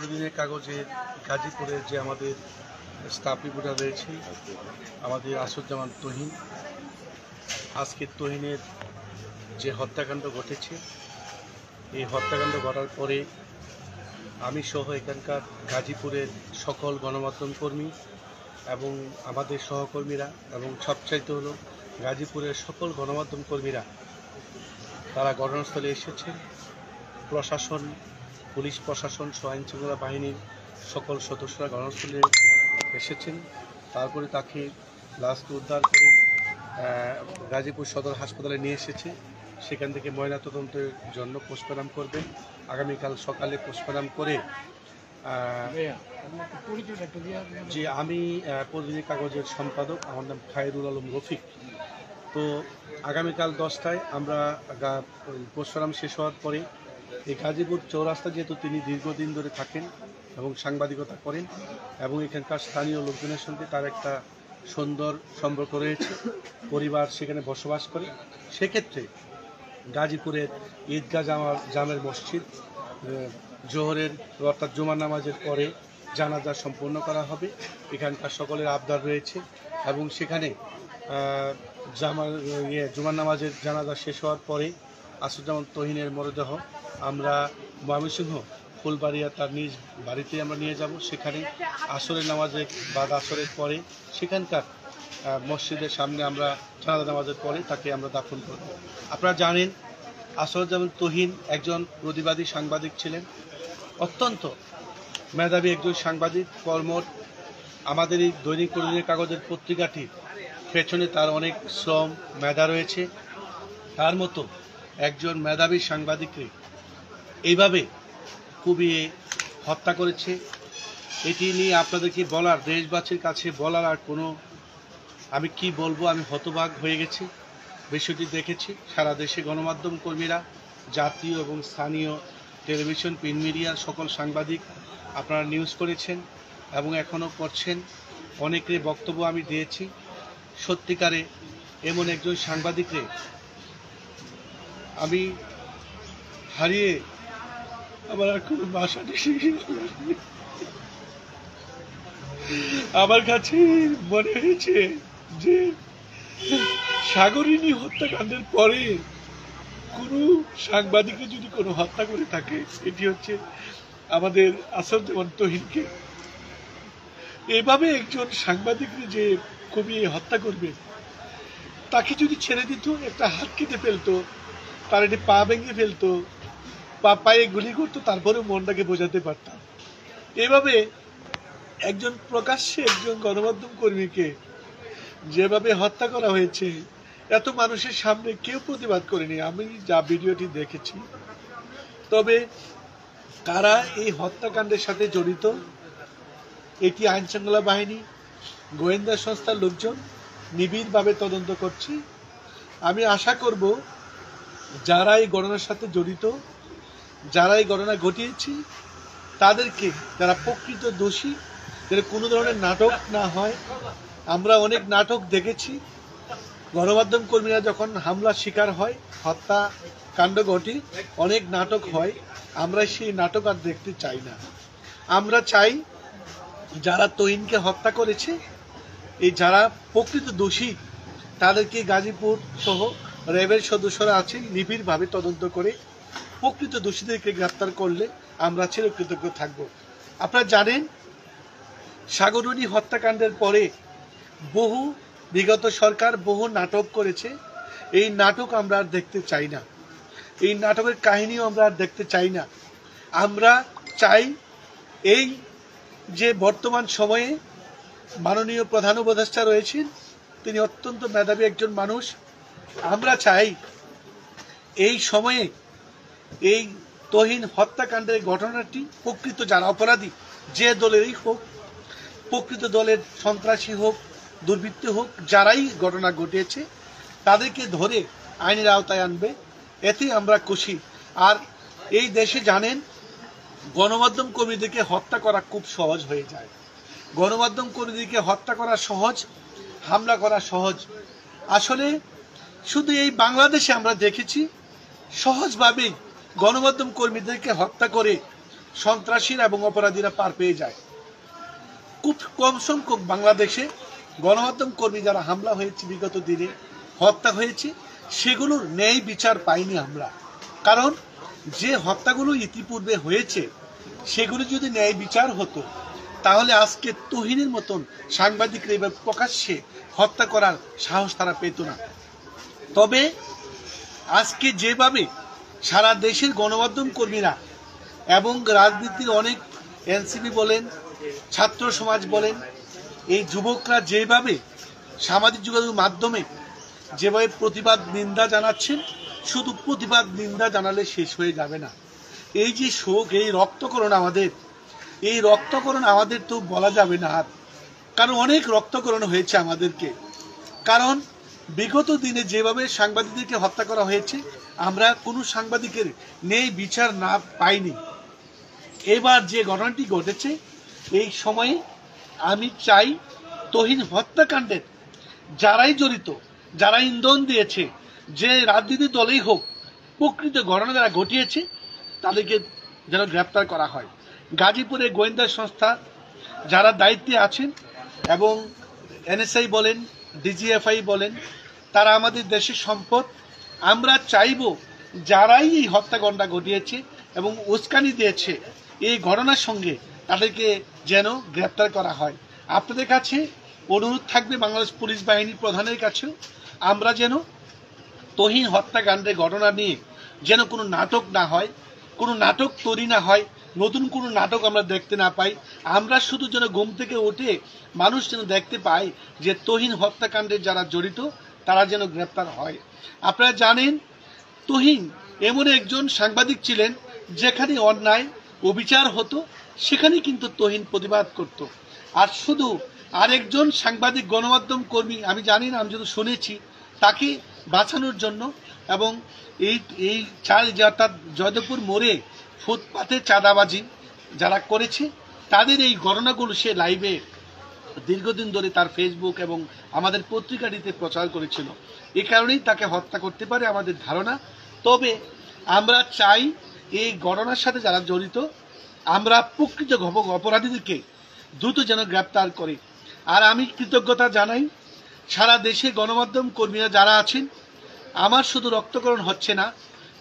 দিনের কাগজে গাজীপুরের যে আমাদের স্টাফ রিপোর্টার রয়েছে আমাদের আসুজ্জামান তহিন, আজকে তহিনের যে হত্যাকাণ্ড ঘটেছে, এই হত্যাকাণ্ড ঘটার পরে আমি সহ এখানকার গাজীপুরের সকল গণমাধ্যম কর্মী এবং আমাদের সহকর্মীরা এবং সবচাইতে হলো গাজীপুরের সকল গণমাধ্যম কর্মীরা তারা ঘটনাস্থলে এসেছেন। প্রশাসন, পুলিশ প্রশাসন সহ আইনশৃঙ্খলা বাহিনীর সকল সদস্যরা ঘটনাস্থলে এসেছেন। তারপরে তাকে লাশকে উদ্ধার করে গাজীপুর সদর হাসপাতালে নিয়ে এসেছে। সেখান থেকে ময়নাতদন্তের জন্য পোস্টমর্টম করবেন। আগামীকাল সকালে পোস্টমর্টম করে যে আমি প্রতিদিনের কাগজের সম্পাদক, আমার নাম খায়রুল আলম রফিক। তো আগামীকাল 10টায় আমরা পোস্টমর্টম শেষ হওয়ার পরে এই গাজীপুর চৌরাস্তা, যেহেতু তিনি দীর্ঘদিন ধরে থাকেন এবং সাংবাদিকতা করেন এবং এখানকার স্থানীয় লোকজনের সঙ্গে তার একটা সুন্দর সম্পর্ক রয়েছে, পরিবার সেখানে বসবাস করে, সেক্ষেত্রে গাজীপুরের ঈদগাহ জামের মসজিদ জোহরের অর্থাৎ জুমার নামাজের পরে জানাজা সম্পন্ন করা হবে। এখানকার সকলের আবদার রয়েছে এবং সেখানে জুমার নামাজের জানাজা শেষ হওয়ার পরে আসুজ্জামান তহিনের মরদেহ আমরা ময়মনসিংহ ফুলবাড়িয়া তার নিজ বাড়িতে আমরা নিয়ে যাব। সেখানে আসরের নামাজে বাদ আসরের পরে সেখানকার মসজিদের সামনে আমরা জানাজা নামাজের পরে তাকে আমরা দাফন করব। আপনারা জানেন আসুজ্জামান তহিন একজন প্রতিবাদী সাংবাদিক ছিলেন, অত্যন্ত মেধাবী একজন সাংবাদিক। কর্মঠ আমাদের এই দৈনিক প্রতিদিনের কাগজের পত্রিকাটির পেছনে তার অনেক শ্রম মেধা রয়েছে। তার মতো একজন মেধাবী সাংবাদিককে এইভাবে কুপিয়ে হত্যা করেছে, এটি নিয়ে আপনাদেরকে বলার, দেশবাসীর কাছে বলার আর কোনো, আমি কি বলবো, আমি হতবাক হয়ে গেছি। বিষয়টি দেখেছি সারা দেশে গণমাধ্যম কর্মীরা, জাতীয় এবং স্থানীয় টেলিভিশন, প্রিন্ট মিডিয়ার সকল সাংবাদিক আপনারা নিউজ করেছেন এবং এখনও করছেন। অনেকের বক্তব্য আমি দিয়েছি। সত্যিকারে এমন একজন সাংবাদিককে আমি হারিয়ে আমার আর কোনো ভাষা নেই। আমার কাছে মনে হয়েছে যে সাগরিনী হত্যাকাণ্ডের পরে কোনো সাংবাদিকে যদি কোনো হত্যা করে থাকে, এটি হচ্ছে আমাদের আসুজ্জামান তহিনকে। এভাবে একজন সাংবাদিককে যে কমিয়ে হত্যা করবে, তাকে যদি ছেড়ে দিত, একটা হাত কেটে ফেলতো, তার একটি পা ভেঙে ফেলতো, পায়ে গুলি করতো, তারপরেও মনটাকে বোঝাতে পারতাম। এভাবে একজন প্রকাশ্যে একজন গণমাধ্যম কর্মীকে যেভাবে হত্যা করা হয়েছে, এত মানুষের সামনে কেউ প্রতিবাদ করেনি আমি যা ভিডিওটি দেখেছি। তবে কারা এই হত্যাকাণ্ডের সাথে জড়িত, এটি আইনশৃঙ্খলা বাহিনী, গোয়েন্দা সংস্থার লোকজন নিবিড়ভাবে তদন্ত করছে। আমি আশা করব যারা এই ঘটনার সাথে জড়িত, যারা এই ঘটনা ঘটিয়েছে, তাদেরকে, যারা প্রকৃত দোষী, যারা কোনো ধরনের নাটক না হয়। আমরা অনেক নাটক দেখেছি, গণমাধ্যম কর্মীরা যখন হামলার শিকার হয়, হত্যাকাণ্ড ঘটে, অনেক নাটক হয়। আমরা সেই নাটক আর দেখতে চাই না। আমরা চাই যারা তহিনকে হত্যা করেছে, এই যারা প্রকৃত দোষী, তাদেরকে গাজীপুর সহ র্যাবের সদস্যরা আছেন, নিবিড়ভাবে তদন্ত করে প্রকৃত দোষীদেরকে গ্রেপ্তার করলে আমরা চিরকৃতজ্ঞ থাকব। আপনারা জানেন সাগরিনী হত্যাকাণ্ডের পরে বিগত সরকার বহু নাটক করেছে। এই নাটক আমরা আর দেখতে চাই না, এই নাটকের কাহিনীও আমরা আর দেখতে চাই না। আমরা চাই এই যে বর্তমান সময়ে মাননীয় প্রধান উপদেষ্টা রয়েছেন, তিনি অত্যন্ত মেধাবী একজন মানুষ। আমরা চাই এই সময়ে এই তহিন হত্যাকাণ্ডের ঘটনাটি প্রকৃত যারা অপরাধী, যে দলেরই হোক, প্রকৃত দলের সন্ত্রাসী হোক, দুর্বৃত্ত হোক, যারাই ঘটনা ঘটিয়েছে, তাদেরকে ধরে আইনের আওতায় আনবে, এতে আমরা খুশি। আর এই দেশে জানেন গণমাধ্যম কর্মীদেরকে হত্যা করা খুব সহজ হয়ে যায়। গণমাধ্যম কর্মীদেরকে হত্যা করা সহজ, হামলা করা সহজ। আসলে শুধু এই বাংলাদেশে আমরা দেখেছি সহজভাবেই গণমাধ্যম কর্মীদেরকে হত্যা করে সন্ত্রাসীরা এবং অপরাধীরা পার পেয়ে যায়। খুব কম সংখ্যক বাংলাদেশে গণমাধ্যম কর্মী যারা হামলা হয়েছে, বিগত দিনে হত্যা হয়েছে, সেগুলোর ন্যায় বিচার পাইনি আমরা। কারণ যে হত্যাগুলো ইতিপূর্বে হয়েছে সেগুলো যদি ন্যায় বিচার হতো, তাহলে আজকে তুহিনের মতন সাংবাদিকরা এবার প্রকাশ্যে হত্যা করার সাহস তারা পেত না। তবে আজকে যেভাবে সারা দেশের গণমাধ্যম কর্মীরা এবং রাজনীতির অনেক এনসিপি বলেন, ছাত্র সমাজ বলেন, এই যুবকরা যেভাবে সামাজিক যোগাযোগের মাধ্যমে যেভাবে প্রতিবাদ নিন্দা জানাচ্ছেন, শুধু প্রতিবাদ নিন্দা জানালে শেষ হয়ে যাবে না। এই যে শোক, এই রক্তকরণ আমাদের তো বলা যাবে না, কারণ অনেক রক্তকরণ হয়েছে আমাদেরকে। কারণ বিগত দিনে যেভাবে সাংবাদিকদেরকে হত্যা করা হয়েছে, আমরা কোনো সাংবাদিকের ন্যায় বিচার না পাইনি। এবার যে ঘটনাটি ঘটেছে, এই সময়ে আমি চাই তুহিন হত্যাকাণ্ডের যারাই জড়িত, যারা ইন্ধন দিয়েছে, যে রাজনীতি দলেই হোক, প্রকৃত ঘটনা যারা ঘটিয়েছে তাদেরকে যেন গ্রেপ্তার করা হয়। গাজীপুরে গোয়েন্দা সংস্থা যারা দায়িত্বে আছেন এবং এনএসআই বলেন, ডিজিএফআই বলেন, তারা আমাদের দেশের সম্পদ। আমরা চাইব যারাই এই হত্যাকাণ্ড ঘটিয়েছে এবং উস্কানি দিয়েছে এই ঘটনার সঙ্গে, তাদেরকে যেন গ্রেপ্তার করা হয়। আপনাদের কাছে অনুরোধ থাকবে, বাংলাদেশ পুলিশ বাহিনীর প্রধানের কাছেও, আমরা যেন তুহিন হত্যাকাণ্ডের ঘটনা নিয়ে যেন কোনো নাটক না হয়, কোনো নাটক তৈরি না হয়, নতুন কোনো নাটক আমরা দেখতে না পাই। আমরা শুধু যেন ঘুম থেকে উঠে মানুষ যেন দেখতে পায় যে তুহিন হত্যাকাণ্ডে যারা জড়িত তারা যেন গ্রেপ্তার হয়। আপনারা জানেন, তুহিন এমন একজন সাংবাদিক ছিলেন, যেখানে অন্যায় অবিচার হতো সেখানে কিন্তু তুহিন প্রতিবাদ করত। আর শুধু আরেকজন সাংবাদিক গণমাধ্যম কর্মী, আমি জানি না, আমি যদি শুনেছি, তাকে বাঁচানোর জন্য এবং এই অর্থাৎ জয়দেবপুর মোড়ে ফুটপাতে চাঁদাবাজি যারা করেছে তাদের এই ঘটনাগুলো সে লাইভে দীর্ঘদিন ধরে তার ফেসবুক এবং আমাদের পত্রিকাটিতে প্রচার করেছিল। এই কারণেই তাকে হত্যা করতে পারে আমাদের ধারণা। তবে আমরা চাই এই ঘটনার সাথে যারা জড়িত, আমরা প্রকৃত অপরাধীদেরকে দ্রুত যেন গ্রেপ্তার করে। আর আমি কৃতজ্ঞতা জানাই সারা দেশে গণমাধ্যম কর্মীরা যারা আছেন। আমার শুধু রক্তকরণ হচ্ছে না,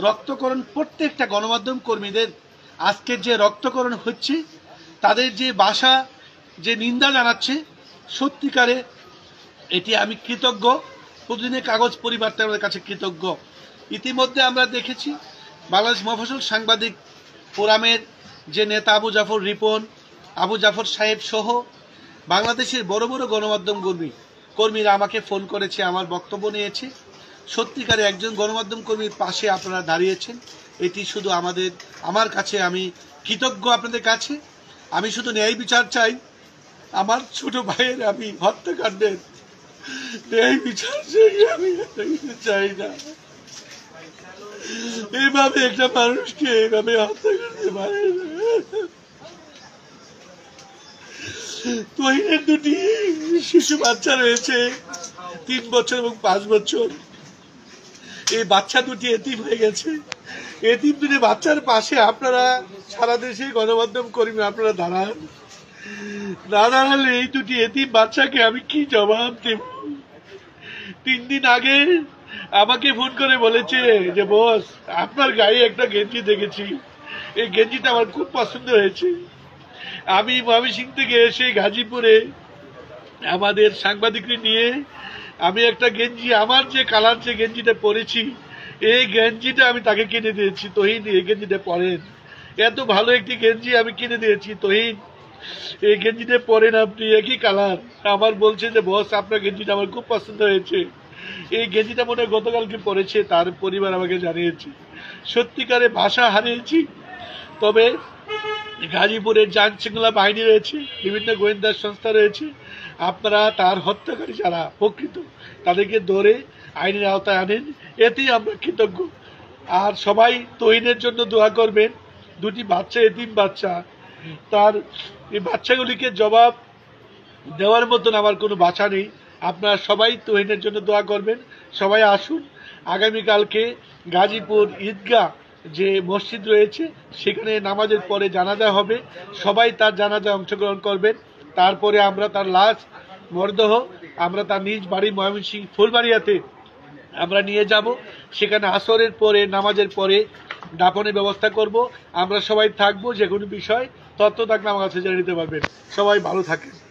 রক্তকরণ প্রত্যেকটা গণমাধ্যম কর্মীদের আজকের যে রক্তকরণ হচ্ছে, তাদের যে ভাষা, যে নিন্দা জানাচ্ছে, সত্যিকারে এটি আমি কৃতজ্ঞ। প্রতিদিনের কাগজ পরিবারটা আমাদের কাছে কৃতজ্ঞ। ইতিমধ্যে আমরা দেখেছি বাংলাদেশ মফস্বল সাংবাদিক ফোরামের যে নেতা আবু জাফর রিপন, আবু জাফর সাহেব সহ বাংলাদেশের বড় বড় গণমাধ্যম কর্মীরা আমাকে ফোন করেছে, আমার বক্তব্য নিয়েছে। সত্যিকারে একজন গণমাধ্যম কর্মীর পাশে আপনারা দাঁড়িয়েছেন, এটি শুধু আমার কাছে, আমি কৃতজ্ঞ আপনাদের কাছে। আমি শুধু ন্যায় বিচার চাই। আমার ছোট ভাইয়ের আমি হত্যাকাণ্ডের ন্যায় বিচার চাই না। এইভাবে একটা মানুষকে এইভাবে হত্যা করতে পারে না। তুহিনের দুটি শিশু বাচ্চা রয়েছে, 3 বছর এবং 5 বছর। এই বাচ্চা দুটি এতিম হয়ে গেছে। এতিম দুটি বাচ্চার পাশে আপনারা সারা দেশে গণমাধ্যম কর্মী আপনারা দাঁড়ান। না দাঁড়ালে এই দুটি এতিম বাচ্চাকে আমি কি জবাব দেব? 3 দিন আগে আমাকে ফোন করে বলেছে যে বস, আপনার গায়ে একটা গেঞ্জি দেখেছি, এই গেঞ্জিটা আমার খুব পছন্দ হয়েছে। আমি ময়মনসিংহ থেকে এসে গাজীপুরে আমাদের সাংবাদিকদের নিয়ে আমি একটা গেঞ্জি, আমার যে কালার যে গেঞ্জিটা পরেছি, এই গেঞ্জিটা আমি তাকে কিনে দিয়েছি। তুহিন, এই গেঞ্জিটা পরেন, এত ভালো একটি গেঞ্জি আমি কিনে দিয়েছি। তুহিন, এই গেঞ্জিটা পরেন, আপনি একই কালার। আমার বলছে যে বস, আপনার গেঞ্জিটা আমার খুব পছন্দ হয়েছে। এই গেঞ্জিটা মনে হয় গতকালকে পরেছে, তার পরিবার আমাকে জানিয়েছে। সত্যিকারে ভাষা হারিয়েছি। তবে গাজীপুরের আইন শৃঙ্খলা বাহিনী রয়েছে, বিভিন্ন গোয়েন্দা সংস্থা রয়েছে, আপনারা তার হত্যাকারী যারা প্রকৃত, তাদেরকে ধরে আইনের আওতায় আনেন, এতেই আমরা কৃতজ্ঞ। আর সবাই তুহিনের জন্য দোয়া করবেন। দুটি বাচ্চা, এতিম বাচ্চা, তার এই বাচ্চাগুলিকে জবাব দেওয়ার মতন আমার কোনো বাচ্চা নেই। আপনারা সবাই তুহিনের জন্য দোয়া করবেন। সবাই আসুন, আগামীকালকে গাজীপুর ঈদগাহ যে মসজিদ রয়েছে সেখানে নামাজের পরে জানাজা হবে, সবাই তার জানাজায় অংশগ্রহণ করবেন। তারপরে আমরা তার লাশ মরদেহ আমরা তার নিজ বাড়ি ময়মনসিংহ ফুলবাড়িয়াতে আমরা নিয়ে যাব। সেখানে আসরের পরে নামাজের পরে দাফনের ব্যবস্থা করব। আমরা সবাই থাকবো, যে কোনো বিষয় তথ্য থাকলে আমার কাছে জেনে নিতে পারবেন। সবাই ভালো থাকেন।